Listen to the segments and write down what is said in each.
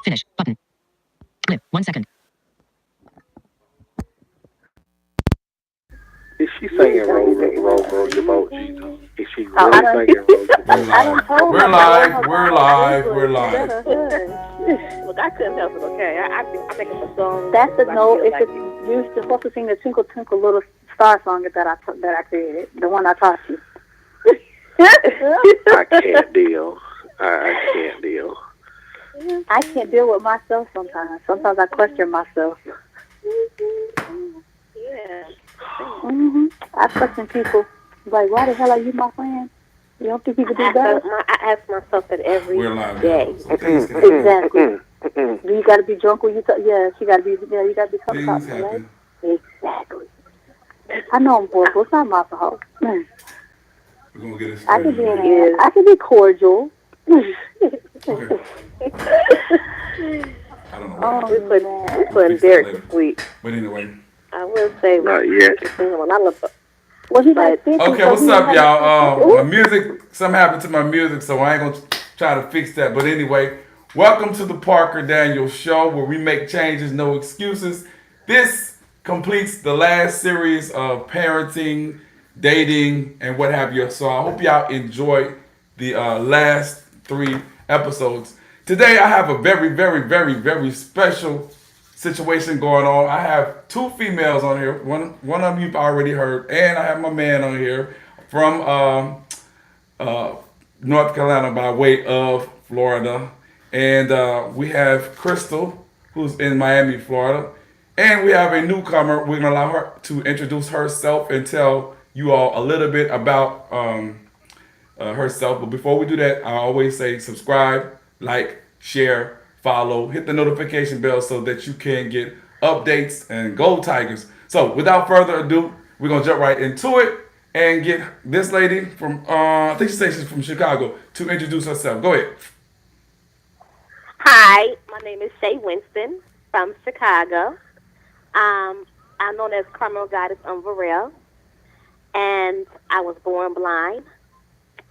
Finish. Button. Lip. 1 second. Is she singing roll your boat, Jesus? Is she Oh, I really done. singing roll your We're boat? I done live. told We're her to lower live. her We're volume. live. Look, We're you live. better hush. Look, I couldn't help it. Okay, I think it's a song. That's the I no. feel It's like you're supposed to sing the Twinkle Twinkle Little Star song that I created, the one I taught you. I can't deal. I can't deal. I can't deal with myself sometimes. Sometimes I question myself. yeah. I question people. Like, why the hell are you my friend? You don't think you could do better? I ask myself that every We're live day. now. So things can happen. Exactly. You got to be drunk when you talk. Yeah, you got to be. Yeah, you got to be Things talking, right? happen. Exactly. I know I'm horrible. It's not my fault. We're gonna get it I straight. could be. I could be cordial. Okay. I don't know. Oh, We man. putting Derek to sleep. But anyway. I will say, Not yet. when I look up, Well, he like 50, Okay, so what's he up, had- y'all? My music, something happened to my music, so I ain't gonna try to fix that. But anyway, welcome to the Parker Daniels Show, where we make changes, no excuses. This completes the last series of parenting, dating, and what have you. So I hope y'all enjoyed the last 3 episodes. Today I have a very, very, very, very special situation going on. I have 2 females on here. One of them you've already heard, and I have my man on here from North Carolina by way of Florida, and we have Crystal, who's in Miami, Florida, and we have a newcomer. We're gonna allow her to introduce herself and tell you all a little bit about herself. But before we do that, I always say subscribe, like, share, follow, hit the notification bell so that you can get updates and go Tigers. So without further ado, we're gonna jump right into it and get this lady from I think she says she's from Chicago to introduce herself. Go ahead. hi, my name is Shay Winston from Chicago. I'm known as Carmel Goddess Umbrella, and I was born blind.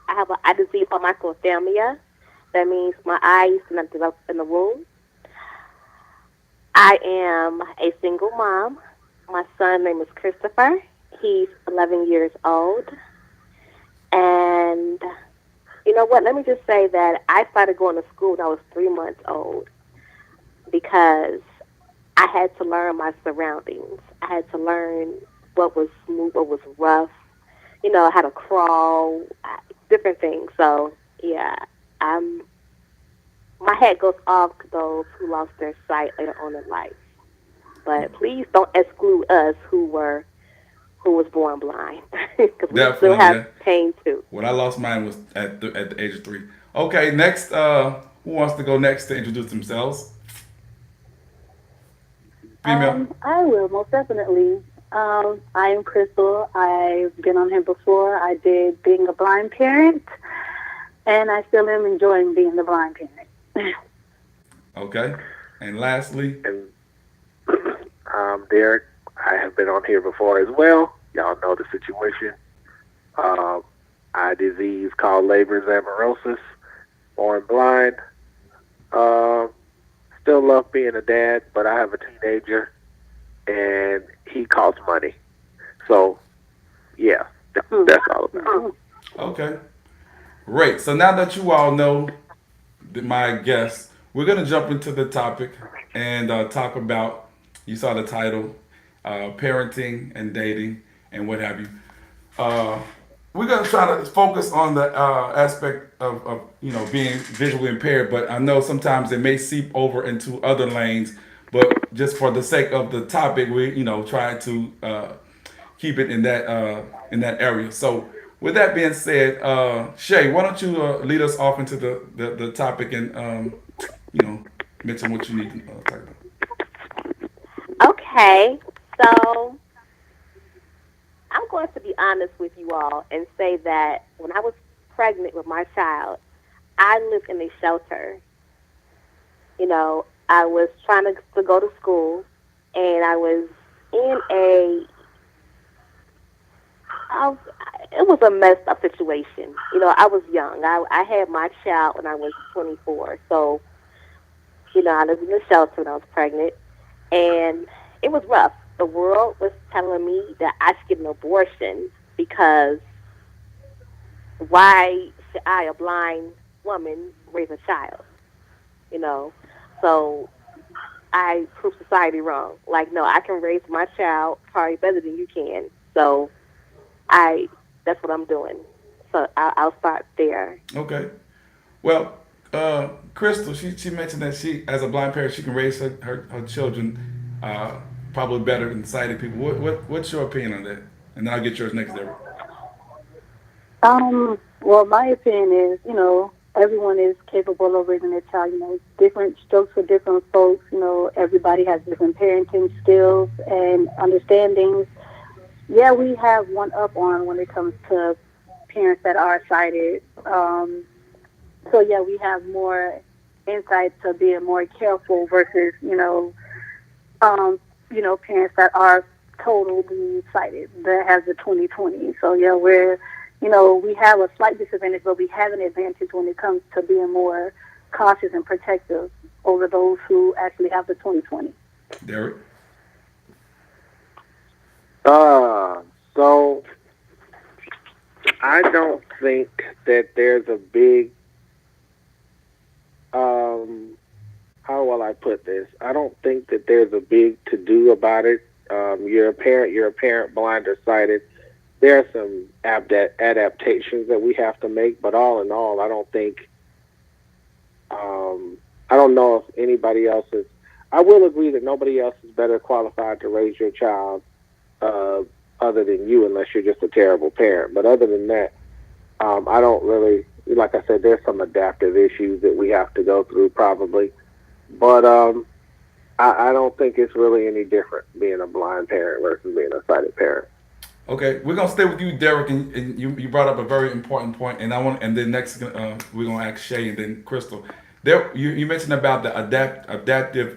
I have an eye disease called microphthalmia. That means my eyes do not develop in the womb. I am a single mom. My son name is Christopher. He's 11 years old. And you know what? Let me just say that I started going to school when I was 3 months old because I had to learn my surroundings. I had to learn what was smooth, what was rough, how to crawl, different things. So, yeah, I'm, my head goes off to those who lost their sight later on in life. But please don't exclude us who was born blind, because we still have pain too. When I lost mine was at the age of 3. Okay, next, who wants to go next to introduce themselves? Female. I will, most definitely. I am Crystal. I've been on here before. I did being a blind parent, and I still am enjoying being the blind parent. Okay. And lastly, And Derek. I have been on here before as well. Y'all know the situation. Eye disease called Leber's amaurosis. Born blind. Still love being a dad, but I have a teenager, and he costs money. So, yeah, that's all about it. okay. Great. So now that you all know my guests, we're going to jump into the topic and talk about, you saw the title, parenting and dating and what have you. We're going to try to focus on the aspect of being visually impaired, but I know sometimes it may seep over into other lanes. But just for the sake of the topic, we try to keep it in that area. So with that being said, Shay, why don't you lead us off into the topic and mention what you need to talk about. Okay, so I'm going to be honest with you all and say that when I was pregnant with my child, I lived in a shelter. I was trying to go to school, and I was in it was a messed up situation. I was young. I had my child when I was 24. So I lived in a shelter when I was pregnant, and it was rough. The world was telling me that I should get an abortion because why should I, a blind woman, raise a child? You know, so I proved society wrong. Like, no, I can raise my child probably better than you can. So I, that's what I'm doing. So I'll start there. Okay. Well, Crystal, she mentioned that she, as a blind parent, she can raise her children uh, probably better than sighted people. What's your opinion on that? And then I'll get yours next, Derek. Well, my opinion is, everyone is capable of raising their child. Different strokes for different folks. Everybody has different parenting skills and understandings. Yeah, we have one up on when it comes to parents that are sighted. So yeah, we have more insight to being more careful versus, parents that are totally sighted that has the 20/20. So yeah, we have a slight disadvantage, but we have an advantage when it comes to being more cautious and protective over those who actually have the 20/20. Derek? So I don't think that there's a big, how will I put this? I don't think that there's a big to do about it. You're a parent, blind or sighted. There are some adaptations that we have to make, but all in all, I don't think, I don't know if anybody else is, I will agree that nobody else is better qualified to raise your child other than you, unless you're just a terrible parent. But other than that, I don't really, like I said, there's some adaptive issues that we have to go through probably. But I don't think it's really any different being a blind parent versus being a sighted parent. Okay, we're gonna stay with you, Derek, and you brought up a very important point, and and then next we're gonna ask Shay and then Crystal. There, you mentioned about the adaptive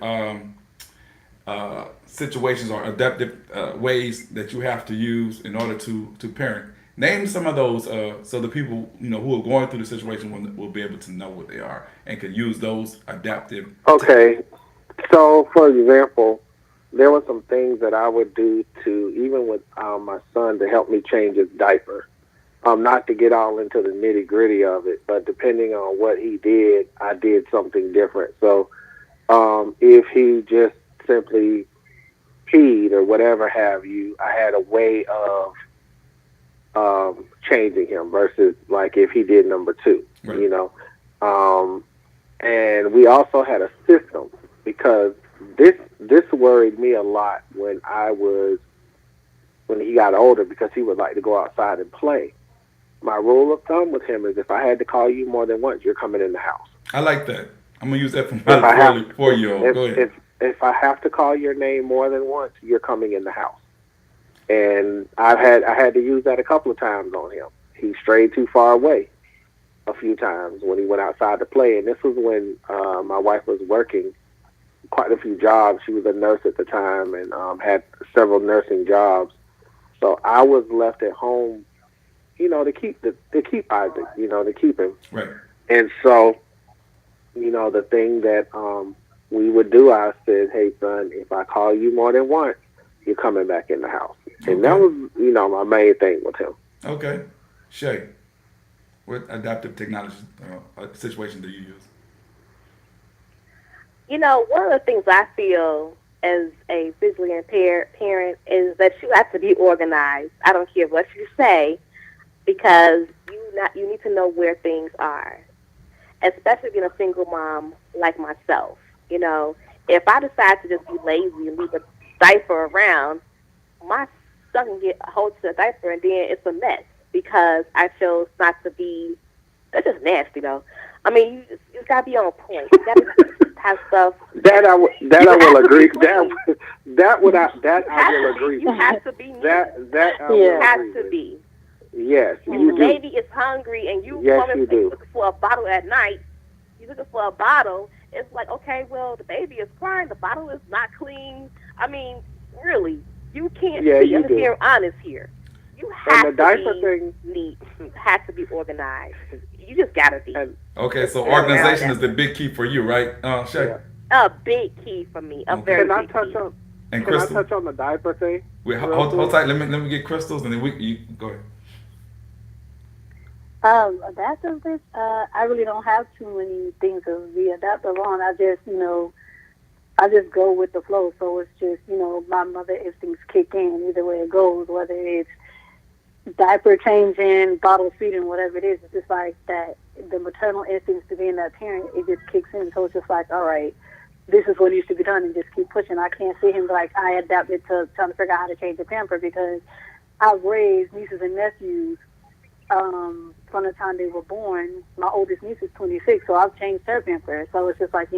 situations or adaptive ways that you have to use in order to parent. Name some of those so the people who are going through the situation will be able to know what they are and can use those adaptive. Okay, so for example, there were some things that I would do to, even with my son, to help me change his diaper. Not to get all into the nitty gritty of it, but depending on what he did, I did something different. So if he just simply peed or whatever have you, I had a way of changing him versus like if he did number two, Right. And we also had a system because this worried me a lot when he got older because he would like to go outside and play. My rule of thumb with him is if I had to call you more than once, you're coming in the house. I like that. I'm gonna use that for If I my have, 4-year-old. Go ahead. if I have to call your name more than once, you're coming in the house. And I had to use that a couple of times on him. He strayed too far away a few times when he went outside to play. And this was when my wife was working quite a few jobs. She was a nurse at the time and had several nursing jobs. So I was left at home, to keep Isaac, to keep him. Right. And so, the thing that we would do, I said, hey, son, if I call you more than once, you're coming back in the house. And that was, my main thing with him. Okay. Shay, what adaptive technology situation do you use? One of the things I feel as a visually impaired parent is that you have to be organized. I don't care what you say because you need to know where things are, especially being a single mom like myself. If I decide to just be lazy and leave a diaper around, my son can get a hold of the diaper and then it's a mess because I chose not to be. That's just nasty, though. I mean, you gotta be on point. You gotta have stuff. That I will agree. That I will agree. You have to be neat. That I You will have agree to with. be. Yes, When you the do. baby is hungry and you Yes, come in you do. looking for a bottle at night, you're looking for a bottle. It's like, okay, well, the baby is crying. The bottle is not clean. I mean, really, you can't Yeah, be. you I'm just do. being honest here. You And have the to diaper be thing. neat. You have to be organized. You just gotta be. And Okay, so Yeah, organization yeah. is the big key for you, right, Shay? yeah, A big key for me. A Okay. very Can I big touch key. on? And Can I Crystal, touch on the diaper thing wait, real hold quick? tight. Let me get Crystals, and then you go ahead. Adaptive, I really don't have too many things to be adaptive on. I just go with the flow. So it's just, my mother instincts kick in either way it goes, whether it's diaper changing, bottle feeding, whatever it is. It's just like that. The maternal instincts to being that parent, it just kicks in. So it's just like, all right, this is what needs to be done, and just keep pushing. I can't see him like I adapted to trying to figure out how to change the pamper because I've raised nieces and nephews from the time they were born. My oldest niece is 26, so I've changed her pamper. So it's just like,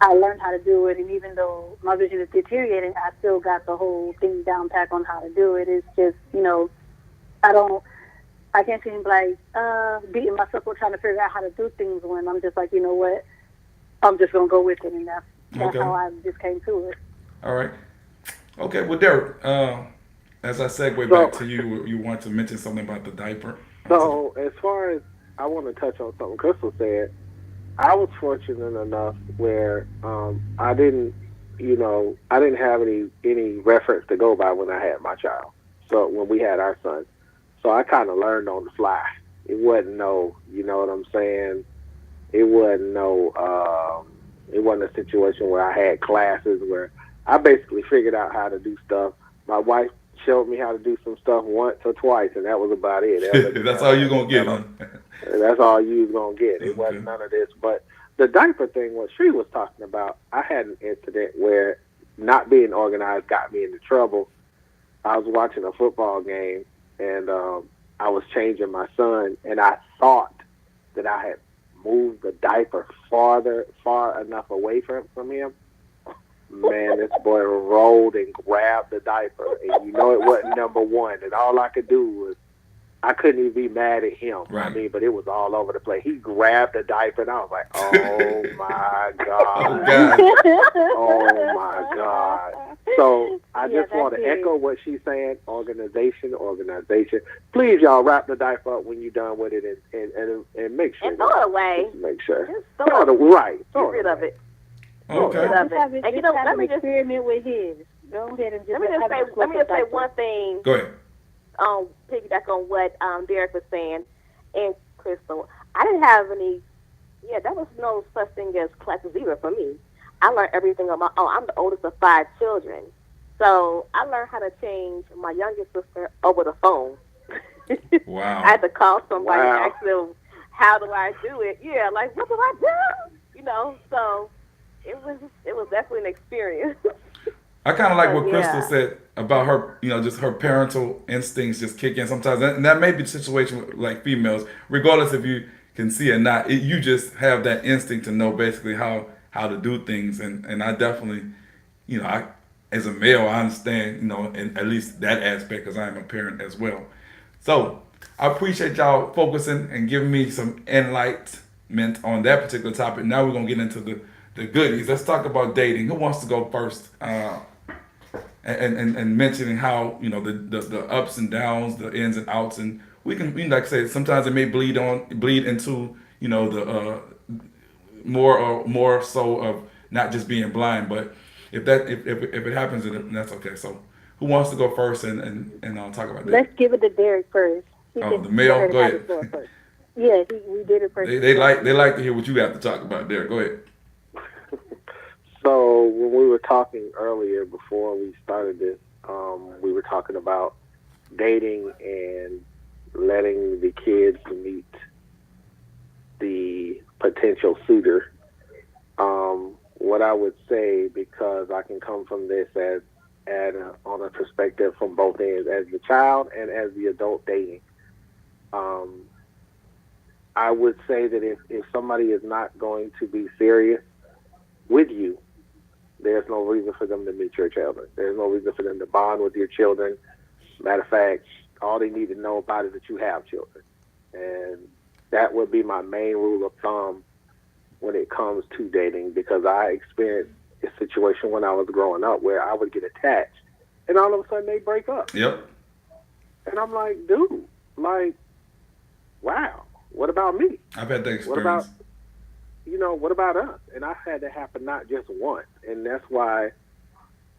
I learned how to do it, and even though my vision is deteriorating, I still got the whole thing down pack on how to do it. It's just, I don't, I can't seem like beating myself up trying to figure out how to do things when I'm just like, you know what, I'm just gonna go with it, and that's Okay. how I just came to it. All right. Okay. Well, Derek, as I segue back So, to you, you want to mention something about the diaper? so as far as I want to touch on something Crystal said, I was fortunate enough where I didn't have any reference to go by when I had my child. So when we had our son, so I kind of learned on the fly. It wasn't no, you know what I'm saying. It wasn't no, it wasn't a situation where I had classes where I basically figured out how to do stuff. My wife showed me how to do some stuff once or twice, and that was about it. That's all you're gonna get, huh? That's all you was gonna get. It Okay. wasn't none of this. But the diaper thing, what she was talking about, I had an incident where not being organized got me into trouble. I was watching a football game, and I was changing my son, and I thought that I had moved the diaper far enough away from him. Man, this boy rolled and grabbed the diaper, and it wasn't number one. And all I could do was I couldn't even be mad at him. Right. I mean, but it was all over the place. He grabbed the diaper, and I was like, "Oh my god, Oh God. oh my god!" So I Yeah, just want to that's it. echo what she's saying: organization. Please, y'all, wrap the diaper up when you're done with it, and make sure. And throw it away. Just make sure. Just Throw throw it it. right. Get Throw rid it of away. it. Okay. Love Just have it. it. And Just have let an me just experiment with his. Go ahead and just let me just have say it let me flip just say diaper. one thing. Go ahead. Piggyback on what Derek was saying and Crystal. I didn't have any. Yeah, that was no such thing as classes either for me. I learned everything on my own. I'm the oldest of 5 children, so I learned how to change my youngest sister over the phone. Wow. I had to call somebody and Wow. ask them, how do I do it? Yeah, like, what do I do? So it was definitely an experience. I kind of like But what Crystal yeah. said about her, just her parental instincts just kick in sometimes. And that may be the situation with like females, regardless if you can see it or not. You just have that instinct to know basically how to do things. And I definitely, I as a male, I understand, in at least that aspect because I am a parent as well. So I appreciate y'all focusing and giving me some enlightenment on that particular topic. Now we're going to get into the goodies. Let's talk about dating. Who wants to go first? And mentioning how the ups and downs, the ins and outs, and we like I said, sometimes it may bleed into the more so of not just being blind, but if it happens, then that's okay. So who wants to go first and I'll talk about that? Let's give it to Derek first. He Oh, can the go male, ahead and go have the ahead. floor first. Yeah, we did it first. They like to hear what you have to talk about, Derek. Go ahead. So when we were talking earlier before we started this, we were talking about dating and letting the kids meet the potential suitor. What I would say, because I can come from this on a perspective from both ends, as the child and as the adult dating. Um, I would say that if somebody is not going to be serious with you, there's no reason for them to meet your children. There's no reason for them to bond with your children. Matter of fact, all they need to know about is that you have children. And that would be my main rule of thumb when it comes to dating, because I experienced a situation when I was growing up where I would get attached and all of a sudden they break up. Yep. And I'm like, dude, like, wow, what about me? I've had that What about experience. what about us? And I've had that happen not just once. And that's why,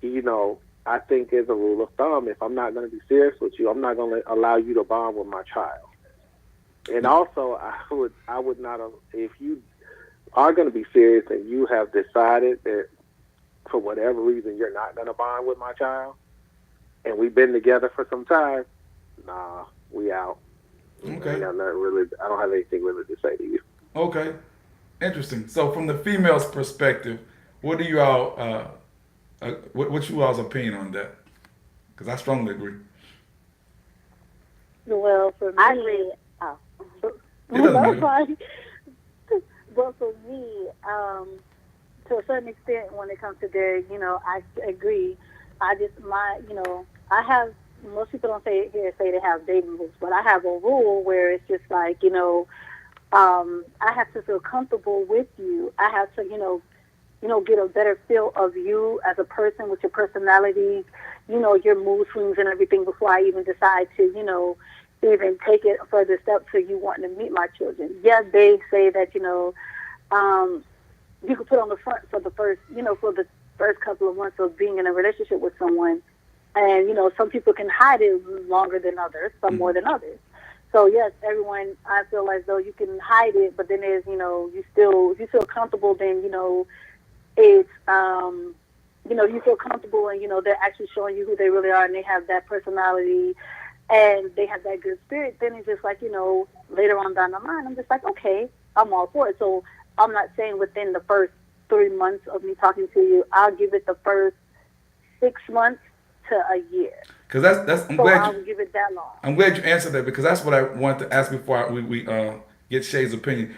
I think as a rule of thumb, if I'm not going to be serious with you, I'm not going to allow you to bond with my child. And also, I would not, if you are going to be serious and you have decided that for whatever reason you're not going to bond with my child, and we've been together for some time, nah, we out. Okay. I don't have anything really to say to you. Okay. Interesting. So from the female's perspective, what do you all what's you all's opinion on that? Because I strongly agree. Well, for I me, agree. Oh. It doesn't no, matter. fine. But for me, to a certain extent, when it comes to Derek, I agree. I just I have most people don't say they have dating rules, but I have a rule where it's just like I have to feel comfortable with you. I have to get a better feel of you as a person with your personality, your mood swings and everything before I even decide to even take it a further step to you wanting to meet my children. Yeah, they say that you can put on the front for the first couple of months of being in a relationship with someone. And, some people can hide it longer than others, some more than others. So, yes, everyone, I feel as though you can hide it, but then there's, if you feel comfortable, then, it's, you feel comfortable and, they're actually showing you who they really are and they have that personality and they have that good spirit. Then it's just like, later on down the line, I'm just like, okay, I'm all for it. So I'm not saying within the first 3 months of me talking to you, I'll give it the first 6 months to a year. Because that's So I'll give it that long. I'm glad you answered that because that's what I wanted to ask before we get Shay's opinion.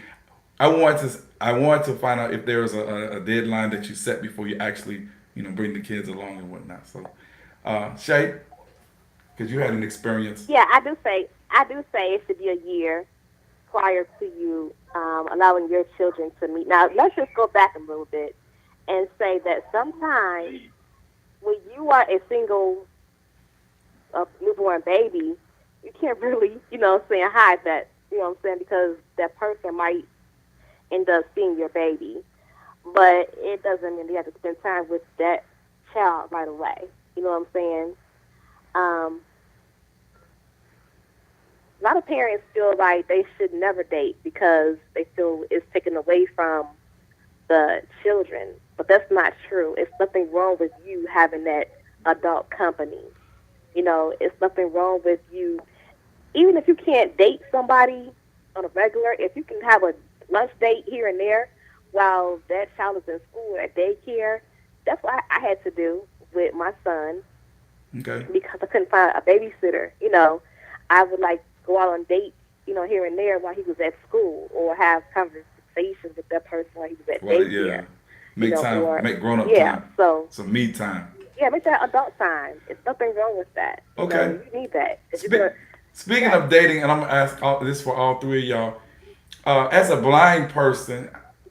I want to find out if there was a deadline that you set before you actually bring the kids along and whatnot. So, Shay, because you had an experience. Yeah, I do say it should be a year prior to you allowing your children to meet. Now, let's just go back a little bit and say that sometimes when you are a single newborn baby, you can't really, hide that, because that person might end up seeing your baby. But it doesn't mean you have to spend time with that child right away. You know what I'm saying? A lot of parents feel like they should never date because they feel it's taken away from the children. But that's not true. It's nothing wrong with you having that adult company. It's nothing wrong with you. Even if you can't date somebody on a regular, if you can have a lunch date here and there while that child is in school or at daycare, that's what I had to do with my son. Okay. Because I couldn't find a babysitter. I would go out on dates, here and there while he was at school or have conversations with that person while he was at daycare. Yeah. Make time, make grown up time. So some me time. Yeah, make that adult time. There's nothing wrong with that. Okay. You need that. Speaking of dating, and I'm gonna ask this for all three of y'all. As a blind person,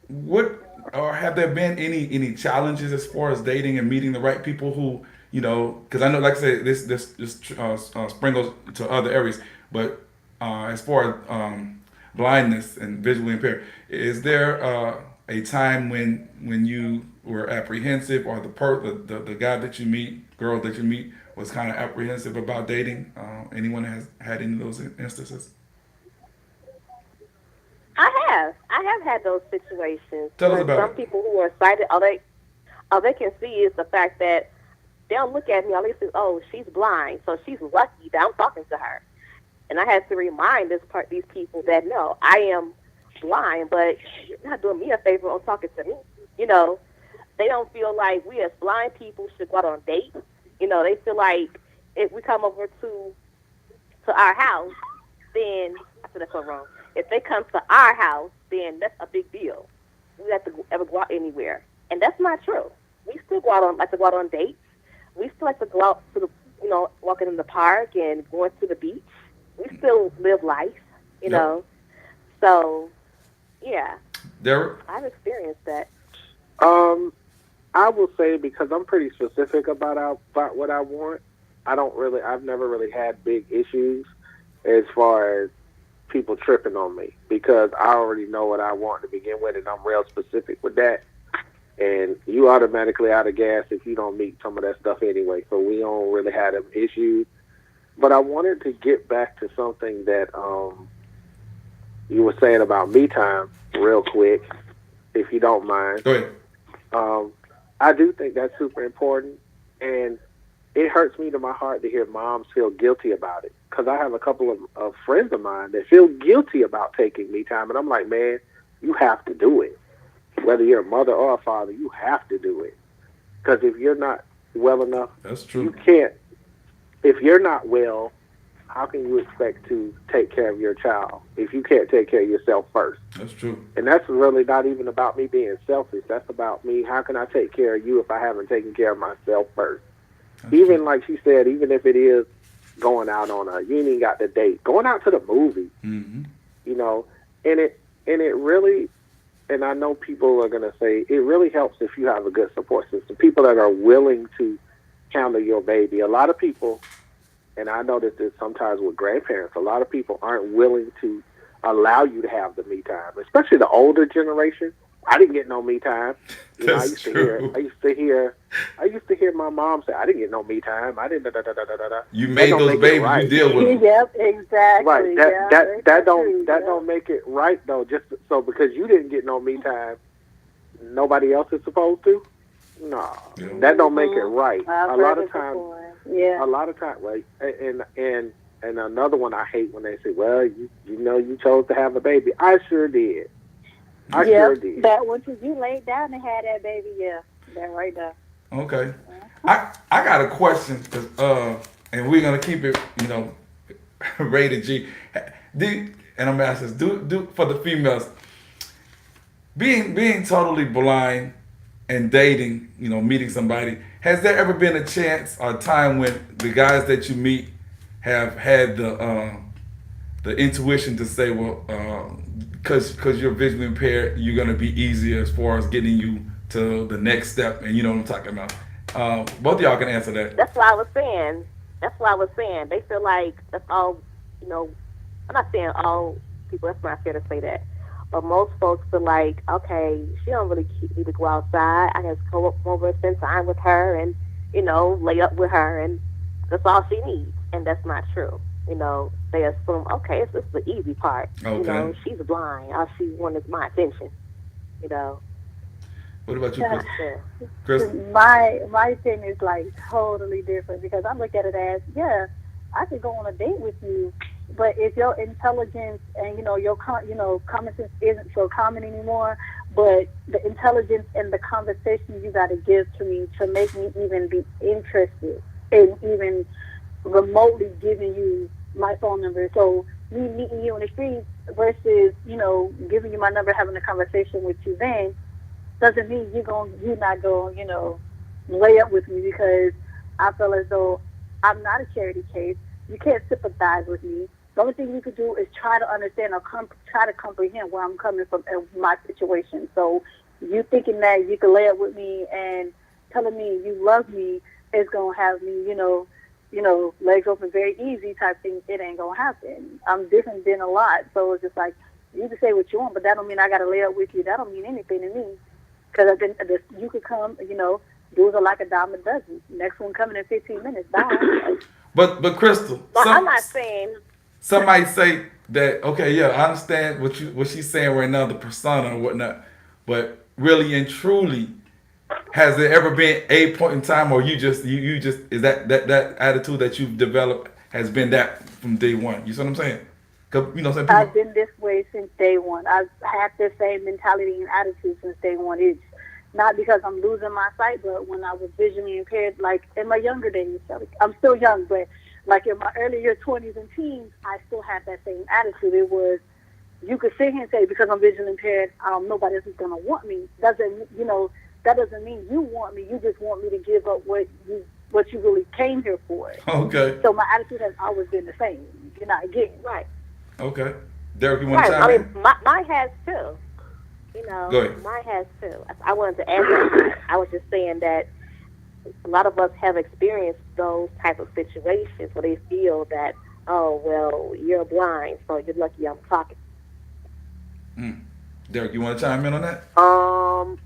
have there been any challenges as far as dating and meeting the right people who because I know, like I said, this sprinkles to other areas, but as far as blindness and visually impaired, is there a time when you were apprehensive, or the guy that you meet, girl that you meet, was kind of apprehensive about dating? Anyone has had any of those instances? I have had those situations. Tell us about some people who are sighted, all they can see is the fact that they'll look at me, all they say, oh, she's blind, so she's lucky that I'm talking to her. And I had to remind these people that no, I am blind, but you're not doing me a favor on talking to me. They don't feel like we as blind people should go out on dates. They feel like if we come over to our house, then I said that's so wrong. If they come to our house, then that's a big deal. We have to ever go out anywhere, and that's not true. We still like to go out on dates. We still like to go out to walking in the park and going to the beach. We still live life, know. So, yeah. Derek? I've experienced that. I will say, because I'm pretty specific about what I want, I've never really had big issues as far as people tripping on me because I already know what I want to begin with, and I'm real specific with that. And you automatically out of gas if you don't meet some of that stuff anyway. So we don't really have them issues. But I wanted to get back to something that you were saying about me time real quick, if you don't mind. Go ahead. I do think that's super important, and it hurts me to my heart to hear moms feel guilty about it. Because I have a couple of friends of mine that feel guilty about taking me time, and I'm like, man, you have to do it. Whether you're a mother or a father, you have to do it. Because if you're not well enough, That's true. you can't. If you're not well, how can you expect to take care of your child if you can't take care of yourself first? That's true. And that's really not even about me being selfish. That's about me. How can I take care of you if I haven't taken care of myself first? That's Even true. like she said, even if it is going out on you ain't even got the date, going out to the movie, Mm-hmm. you know, and it really, and I know people are gonna say it really helps if you have a good support system, people that are willing to handle your baby. A lot of people, and I notice this sometimes with grandparents, a lot of people aren't willing to allow you to have the me time, especially the older generation. I didn't get no me time. You know, I That's used true. to hear my mom say, I didn't get no me time. I didn't da da da da da da. You That made don't those make it babies. You right. deal with them. Yep, exactly. Right. Yeah, That that's don't true, that yeah. don't make it right though. Just so because you didn't get no me time, nobody else is supposed to. No, Yeah. that don't make it right. I've A heard lot of it times, before. Yeah. a lot of times, right? And another one I hate when they say, "Well, you know you chose to have a baby." I sure did. I sure Yep, did. that once you laid down and had that baby, yeah, that right there. Okay. I got a question, 'cause, and we're gonna keep it, rated G. And I'm asking this, do for the females, being totally blind and dating, meeting somebody, has there ever been a chance or time when the guys that you meet have had the intuition to say, well, because you're visually impaired, you're gonna be easier as far as getting you to the next step, and you know what I'm talking about. Both of y'all can answer that. That's why I was saying. That's why I was saying. They feel like that's all. You know, I'm not saying all people. That's not fair to say that. But most folks feel like, okay, she don't really need to go outside. I can just come over and spend time with her, and lay up with her, and that's all she needs. And that's not true. They assume, okay, it's just the easy part. Okay. She's blind. All she wants is my attention. You know, What about you, Yeah. Chris? yeah. Chris? My thing is like totally different because I look at it as, yeah, I could go on a date with you, but if your intelligence and your common sense isn't so common anymore, but the intelligence and the conversation you got to give to me to make me even be interested in even remotely giving you my phone number. So me meeting you in the streets versus giving you my number, having a conversation with you then doesn't mean you're not going lay up with me because I feel as though I'm not a charity case. You can't sympathize with me. The only thing you could do is try to understand or try to comprehend where I'm coming from and my situation. So you thinking that you can lay up with me and telling me you love me is gonna have me, legs open very easy type thing. It ain't gonna happen. I'm different than a lot, so it's just like you can say what you want, but that don't mean I gotta lay up with you. That don't mean anything to me. Because you could come, dudes are like a dime a dozen. Next one coming in 15 minutes. Bye. But Crystal, But I'm not saying. some might say that, okay, yeah, I understand what she's saying right now, the persona and whatnot, but really and truly, has there ever been a point in time, or you just is that attitude that you've developed has been that from day one? You see what I'm saying? 'Cause, some people. I've been this way since day one. I've had the same mentality and attitude since day one. It's not because I'm losing my sight, but when I was visually impaired, like in my younger days, I'm still young, but like in my earlier 20s and teens, I still had that same attitude. It was, you could sit here and say, because I'm visually impaired, nobody else is going to want me. That doesn't mean you want me. You just want me to give up what you really came here for. Okay. So my attitude has always been the same. You're not getting Right. Okay. Derek, you want Right. to chime I in? mean, mine has too. Go ahead. Mine has too. I wanted to add that. I was just saying that a lot of us have experienced those type of situations where they feel that, oh well, you're blind, so you're lucky I'm talking. Mm. Derek, you want to chime in on that?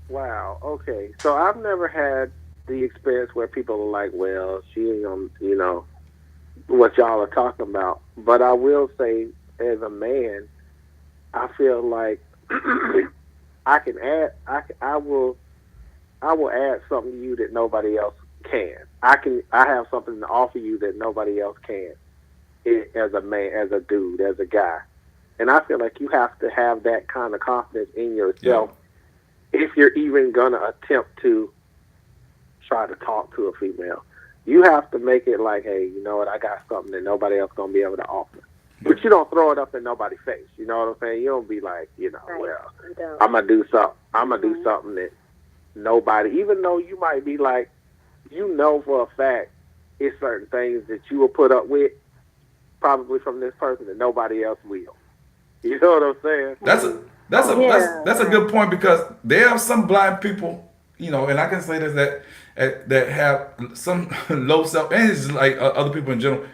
Wow. Okay. So I've never had the experience where people are like, "Well, she ain't on," what y'all are talking about. But I will say, as a man, I feel like I can add. I will add something to you that nobody else can. I have something to offer you that nobody else can. As a man, as a dude, as a guy, and I feel like you have to have that kind of confidence in Yeah. yourself if you're even gonna attempt to try to talk to a female. You have to make it like, hey, you know what? I got something that nobody else gonna be able to offer. But you don't throw it up in nobody's face. You know what I'm saying? You don't be like, Right. well, You don't. I'm gonna do something. I'm gonna do something that nobody, even though you might be like, for a fact, it's certain things that you will put up with, probably from this person that nobody else will. You know what I'm saying? That's a that's a that's Yeah. that's a good point because there are some blind people, and I can say this that have some low self, and it's like other people in general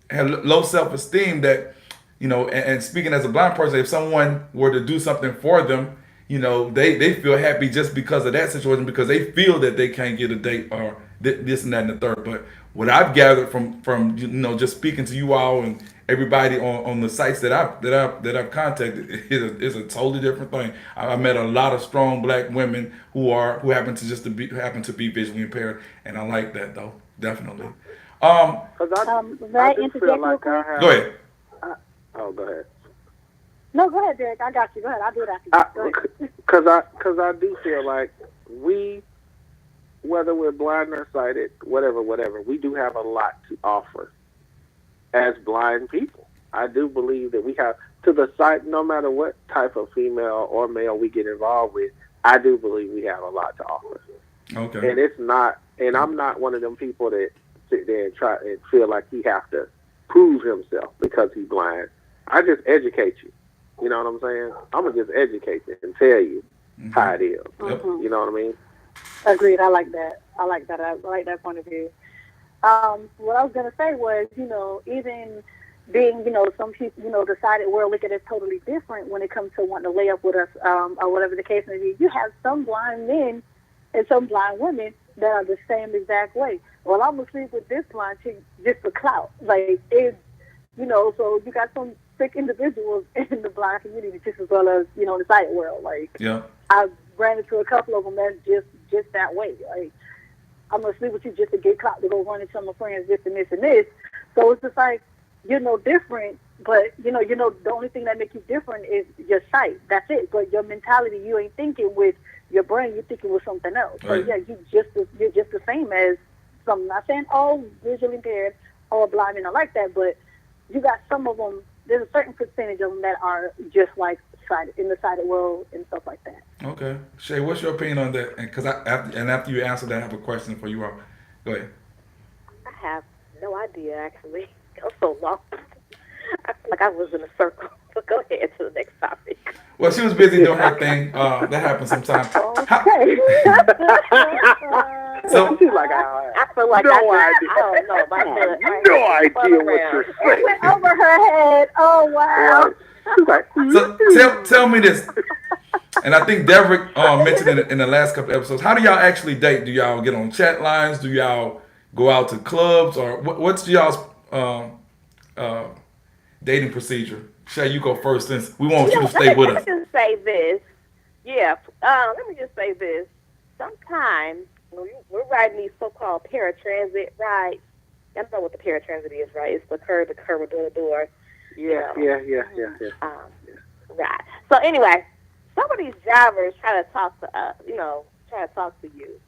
have low self esteem that and speaking as a blind person, if someone were to do something for them, they feel happy just because of that situation because they feel that they can't get a date or this and that and the third. But what I've gathered from just speaking to you all and everybody on the sites that I've contacted is a totally different thing. I met a lot of strong black women who happen to be visually impaired, and I like that though, definitely. Because May I I do interject feel real like I quick? Go have. ahead. Oh, go ahead. No, go ahead, Derek. I got you. Go ahead. I'll do it after you. Go ahead. Because I do feel like we, whether we're blind or sighted, whatever, we do have a lot to offer as blind people. I do believe that we have to the sight, no matter what type of female or male we get involved with. I do believe we have a lot to offer, Okay. and it's not. And I'm not one of them people that sit there and try and feel like he have to prove himself because he's blind. I just educate you. You know what I'm saying? I'm gonna just educate you and tell you how it is. Yep. You know what I mean? Agreed. I like that. I like that. I like that point of view. What I was gonna say was, even being, some people, the sighted world look at it totally different when it comes to wanting to lay up with us, or whatever the case may be. You have some blind men and some blind women that are the same exact way. Well, I'm gonna sleep with this blind chick just for clout. Like so you got some sick individuals in the blind community just as well as, in the sighted world. Like Yeah. I ran into a couple of them that's just that way. Like I'm gonna sleep with you just to get clout to go run into my friends this and this and this. So it's just like you're no different, but the only thing that makes you different is your sight. That's it. But your mentality, you ain't thinking with your brain. You're thinking with something else. Right. So yeah, you're just the same as some. Not saying all visually impaired or blind men are like that, but you got some of them. There's a certain percentage of them that are just like sighted in the sighted world and stuff like that. Okay. Shay, what's your opinion on that? And after you answer that, I have a question for you all. Go ahead. I have no idea actually. It was so long. I feel like I was in a circle. But go ahead to the next topic. Well, she was busy doing her thing. That happens sometimes. Okay. So She's like, I feel like no I idea. don't know. My blood, No idea what you're It saying. went over her head. Oh wow. She's like, tell me this. And I think Derek mentioned in the last couple episodes. How do y'all actually date? Do y'all get on chat lines? Do y'all go out to clubs? Or what's y'all's dating procedure? Shay, you go first since we want you to stay with us. Let me just say this. Yeah. Let me just say this. Sometimes when we're riding these so-called paratransit rides, y'all know what the paratransit is, right? It's the curb to door to door. yeah. Right. So anyway, some of these drivers try to talk to you.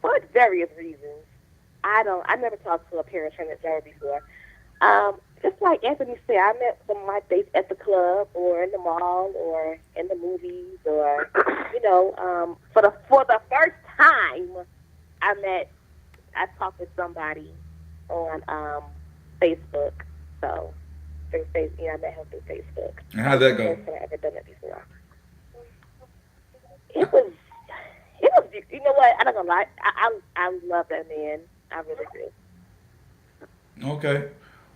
For various reasons. I never talked to a paratransit driver before. Just like Anthony said, I met some of my dates at the club or in the mall or in the movies or, for the first time I talked to somebody on Facebook. So through Facebook, I met him through Facebook. And how'd that go? First time I ever done that before. It was, you know what? I'm not gonna lie. I love that man. I really do. Okay.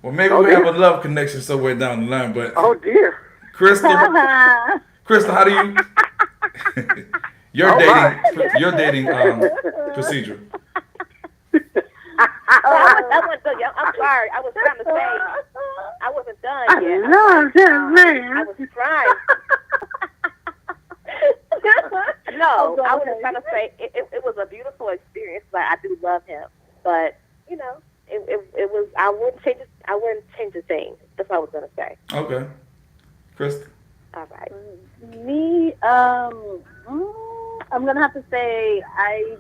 Well, maybe Oh we have dear. a love connection somewhere down the line. But Oh dear. Crystal, Crystal, how do you your Oh my. dating your dating procedure? I wasn't done. I'm sorry. I was trying to say I wasn't done I yet. love that I man. was trying. No, I was just trying to say it was a beautiful experience. Like I do love him, but you know, it was. I wouldn't change it. I wouldn't change a thing. That's what I was gonna say. Okay, Crystal. All right. Me, I'm gonna have to say I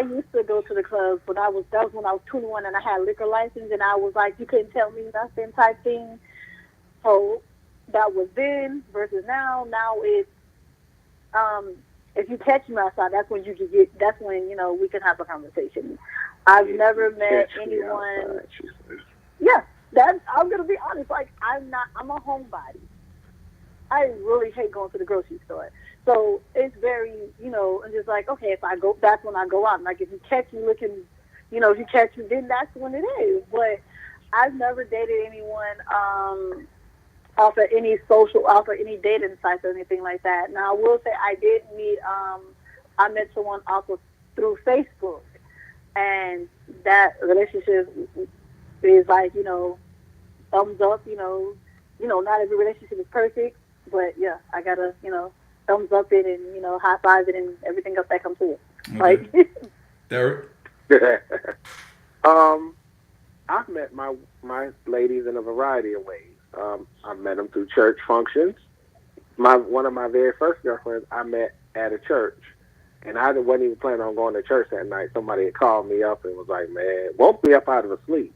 used to go to the clubs when that was when I was 21 and I had a liquor license and I was like you couldn't tell me nothing type thing. So that was then versus now. Now it's if you catch me outside, that's when you can get. That's when we can have a conversation. I've never met anyone. Yeah, I'm gonna be honest. Like I'm a homebody. I really hate going to the grocery store. So it's very, and just like, okay, if I go, that's when I go out. Like if you catch me looking, if you catch me, then that's when it is. But I've never dated anyone off of any dating sites or anything like that. Now I will say I did meet, I met someone also through Facebook, and that relationship is like, thumbs up. Not every relationship is perfect. But yeah, I gotta, thumbs up it and, high five it and everything else that comes with it. Okay. Like Derek. I've met my ladies in a variety of ways. I've met them through church functions. One of my very first girlfriends I met at a church, and I wasn't even planning on going to church that night. Somebody had called me up and was like, "Man, woke me up out of a sleep,"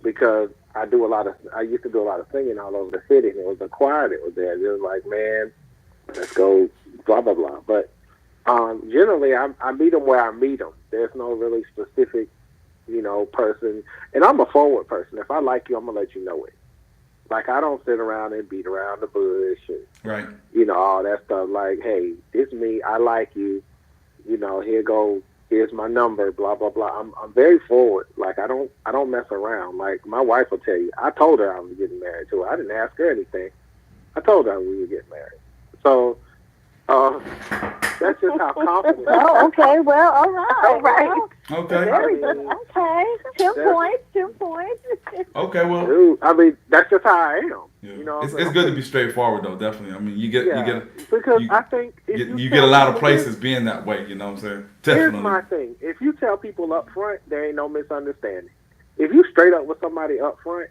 because I used to do a lot of singing all over the city, and it was a choir that was there. It was like, man, let's go, blah, blah, blah. But generally, I meet them where I meet them. There's no really specific, person. And I'm a forward person. If I like you, I'm going to let you know it. Like, I don't sit around and beat around the bush and, Right. All that stuff. Like, hey, it's me. I like you. Here's my number, blah, blah, blah. I'm very forward. Like, I don't mess around. Like, my wife will tell you, I told her I was getting married to her. I didn't ask her anything. I told her we were getting married. So, that's just how confident I am. oh, okay, well, all right. All right. Well, Okay. very good. Okay. 2 points, 2 points. Okay. Well. Dude, I mean, that's just how I am. Yeah. It's good to be straightforward though. Definitely. I mean, you get because I think you get a lot of places being that way. You know what I'm saying? Definitely. Here's my thing: if you tell people up front, there ain't no misunderstanding. If you straight up with somebody up front,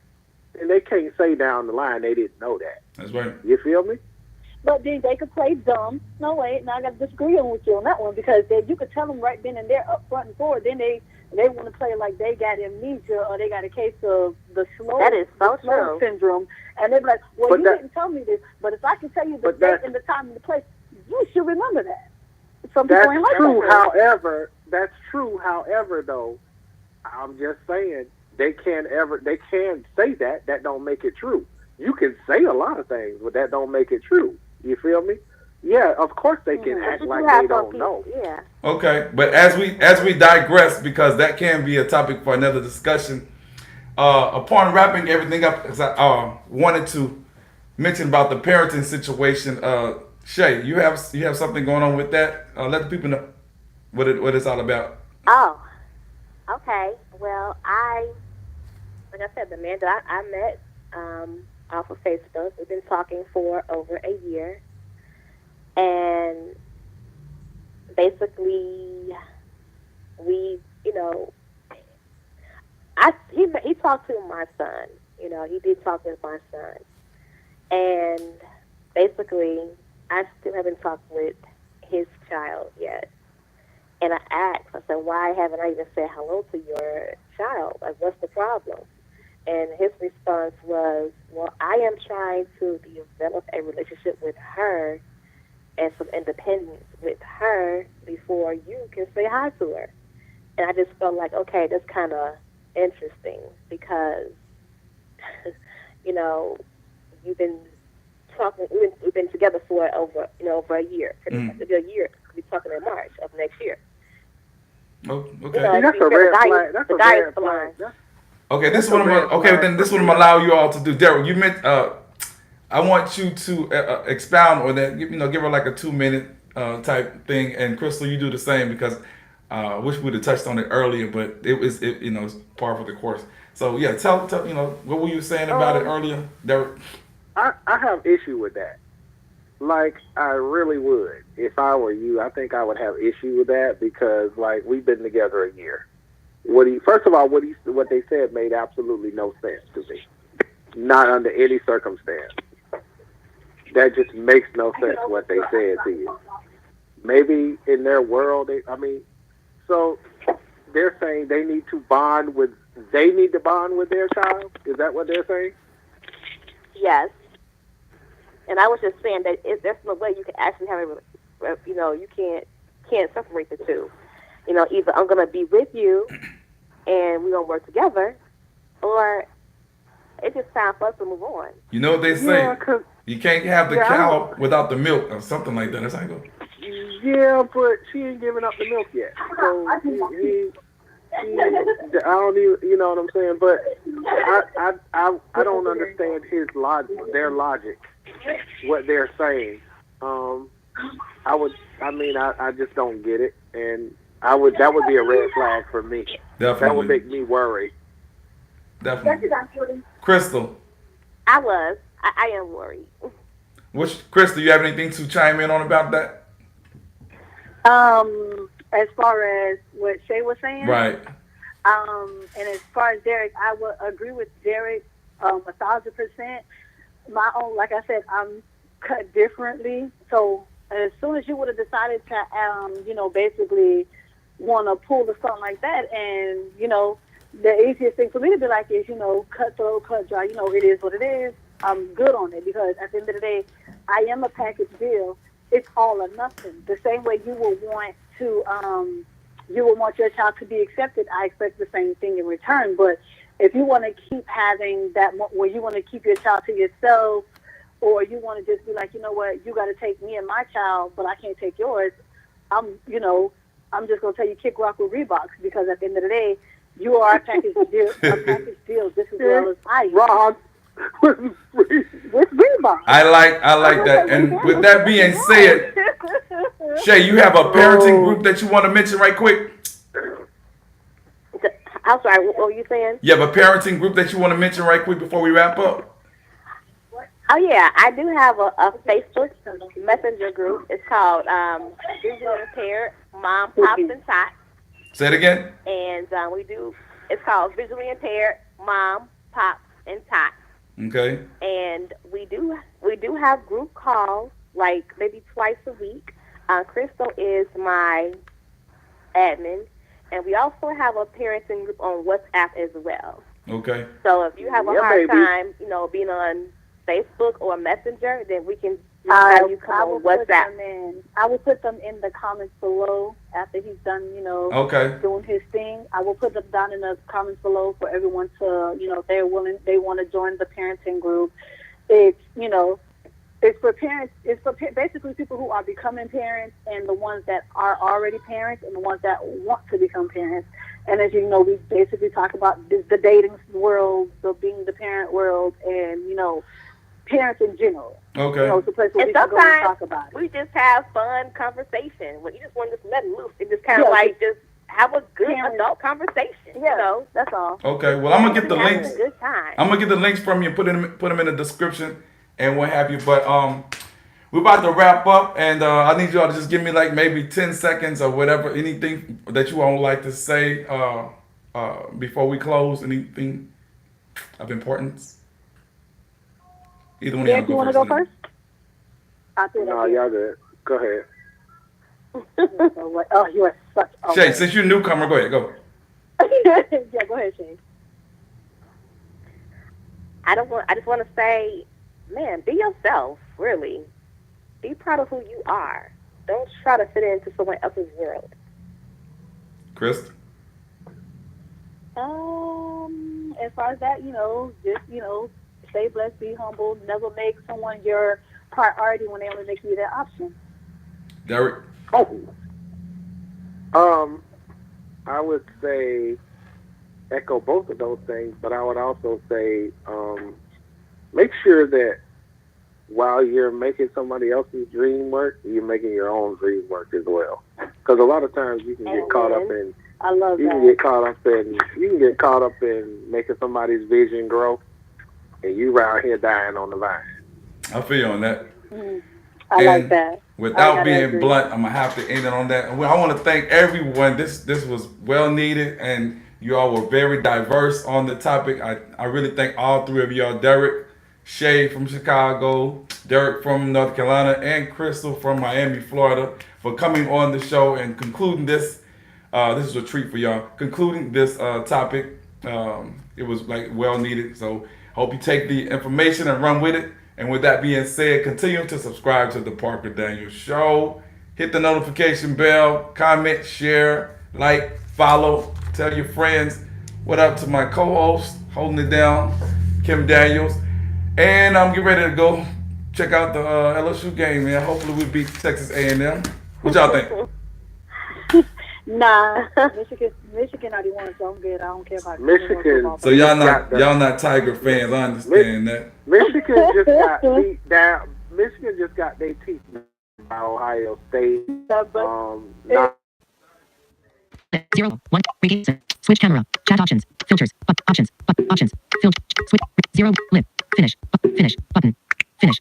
and they can't say down the line they didn't know that. That's right. You feel me? But then they could play dumb. No, wait, now I got to disagree with you on that one because you could tell them right then and there, up front and forward. Then they want to play like they got amnesia or they got a case of the slow syndrome, and they're like, "Well, you didn't tell me this, but if I can tell you the date and the time and the place, you should remember that." Some people ain't like true. that. That's true. However, though, I'm just saying they can say that. That don't make it true. You can say a lot of things, but that don't make it true. You feel me? Yeah, of course they can act like they don't know. Yeah. Okay, but as we digress, because that can be a topic for another discussion. Upon wrapping everything up, I wanted to mention about the parenting situation. Shay, you have something going on with that? Let the people know what it's all about. Oh, okay. Well, like I said, the man that I met off of Facebook, we've been talking for over a year. And basically, he talked to my son. He did talk to my son. And basically, I still haven't talked with his child yet. And I said, why haven't I even said hello to your child? Like, what's the problem? And his response was, well, I am trying to develop a relationship with her and some independence with her before you can say hi to her. And I just felt like, okay, that's kind of interesting because, you've been talking, we've been together for over a year. Pretty much a year. We'll be talking in March of next year. Oh, okay. That's a red flag. That's a red flag. Okay, this That's is a what I'm red gonna, okay. flag Then this is for what I'm me. gonna allow you all to do. Derek, you meant I want you to expound on that. Give her like a 2 minute type thing, and Crystal, you do the same because I wish we'd have touched on it earlier, but it's par for the course. So yeah, tell what were you saying about it Um, earlier, Derek? I have issue with that. Like I really would. If I were you, I think I would have issue with that because like we've been together a year. First of all, what they said made absolutely no sense to me. Not under any circumstance. That just makes no sense what they said to you. Maybe in their world, so they're saying they need to bond with their child. Is that what they're saying? Yes. And I was just saying that there's no way you can actually have you can't separate the two. Either I'm gonna be with you and we're gonna work together, or it's just time for us to move on. You know what they Yeah, say? cause You can't have the yeah, I don't. cow without the milk, or something like that. That's how it goes. Yeah, but she ain't giving up the milk yet. So I don't even, you know what I'm saying? But I don't understand their logic, what they're saying. I would, I just don't get it, and that would be a red flag for me. That would Definitely, make me worry. definitely. Crystal, I am worried. Crystal, you have anything to chime in on about that? As far as what Shay was saying, Right. and as far as Derek, I would agree with Derek 1,000%. My own, like I said, I'm cut differently. So as soon as you would have decided to, basically want to pull or something like that, and the easiest thing for me to be like is, cut throat, cut dry. It is what it is. I'm good on it because at the end of the day, I am a package deal. It's all or nothing. The same way you will want your child to be accepted, I expect the same thing in return. But if you want to keep having that, where you want to keep your child to yourself, or you want to just be like, you know what, you got to take me and my child, but I can't take yours. I'm just gonna tell you, kick rock with Reeboks because at the end of the day, you are a package deal. A package deal just as well as I am. Rob, With Reeboks. I like that. And with that being said, Shay, you have a parenting group that you want to mention right quick? I'm sorry. What were you saying? You have a parenting group that you want to mention right quick before we wrap up? Oh yeah, I do have a Facebook Messenger group. It's called Visually Impaired Mom, Pops, and Tots. Say it again. And it's called Visually Impaired Mom, Pops, and Tots. Okay. And we do have group calls like maybe twice a week. Crystal is my admin, and we also have a parenting group on WhatsApp as well. Okay. So if you have a hard time, being on Facebook or Messenger, then we can have you come on WhatsApp. I will put them in the comments below after he's done, Okay. doing his thing. I will put them down in the comments below for everyone to, if they're willing, they want to join the parenting group. It's, it's for parents. It's for basically people who are becoming parents and the ones that are already parents and the ones that want to become parents. And as you know, we basically talk about the dating world, the being the parent world, and parents in general. Okay. It's a place where And we can go and talk about it. we just have fun conversation. When you just want to just let it loose and just kind of just have a good adult conversation. Yeah, that's all. Okay. Well, I'm gonna get the having links. a good time. I'm gonna get the links from you and put them in the description and what have you. But we're about to wrap up, and I need y'all to just give me like maybe 10 seconds or whatever, anything that you all would like to say before we close. Anything of importance? Either one of y'all You want to go first? No, y'all good. Go ahead. Oh, you are such. Oh, Shay, since you're a newcomer, go ahead. Go. Yeah, go ahead, Shay. I just want to say, man, be yourself. Really, be proud of who you are. Don't try to fit into someone else's world. Chris? As far as that, just, stay blessed, be humble, never make someone your priority when they only make you that option. Derek? Oh. I would say echo both of those things, but I would also say make sure that while you're making somebody else's dream work, you're making your own dream work as well. Because a lot of times you can get caught up in I love you can that. get caught up in making somebody's vision grow, and you around here dying on the vine. I feel you on that. I like And that. without gotta being agree. blunt, I'm gonna have to end it on that. And I want to thank everyone. This was well needed, and you all were very diverse on the topic. I really thank all three of y'all, Derek, Shay from Chicago, Derek from North Carolina, and Crystal from Miami, Florida, for coming on the show and concluding this. This is a treat for y'all. Concluding this topic, it was like well needed. So hope you take the information and run with it. And with that being said, continue to subscribe to the Parker Daniels Show. Hit the notification bell, comment, share, like, follow, tell your friends. What up to my co-host holding it down, Kim Daniels. And I'm getting ready to go check out the LSU game, man. Hopefully we beat Texas A&M. What y'all think? Nah, Michigan already won, so I'm good. I don't care about Michigan. So y'all not Tiger fans. I understand that. Michigan just got beat down. Michigan just got their teeth by Ohio State. Not 0, 1, regain, switch camera, chat options, filters, options, options, filter, switch, 0, lip, finish, finish, button, finish.